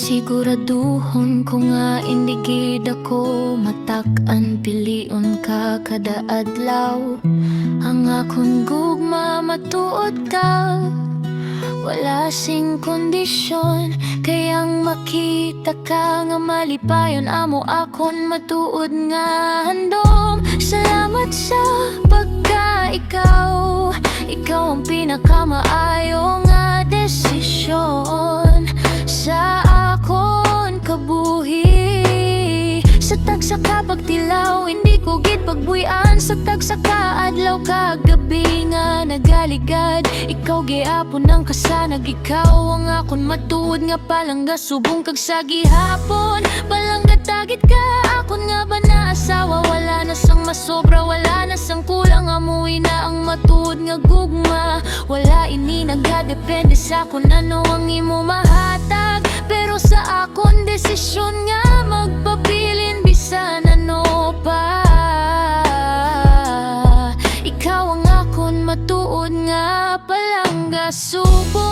Siguraduhon ko nga indigid ako matak-an piliun ka kada adlaw. Ang akong gugma matuod ka, wala sing kondisyon. Kayang makita ka nga malipayon amo akon matuod nga handom. Salamat sa pagka-ikaw, ikaw ang pinakamaayo nga desisyon sa akon kabuhi. Sa tagsa ka pagtilaw, hindi ko gid pagbuyan. Sa tagsa ka adlaw kagabi nga nagaligad. Ikaw gyapon ang kasanag, ikaw ang akon matuod nga palangga. Subong kag sa gihapon, palangga tagit ka. Akon nga ba na asawa, wala na sang masobra, wala na sang kulang. Amuy na ang matuod nga gugma. Wala ini nagadepende sa kung ano ang imo mahatag. Pero sa akon desisyon nga magpabilin bisan ano pa. Ikaw ang akon matuod nga palangga. Subo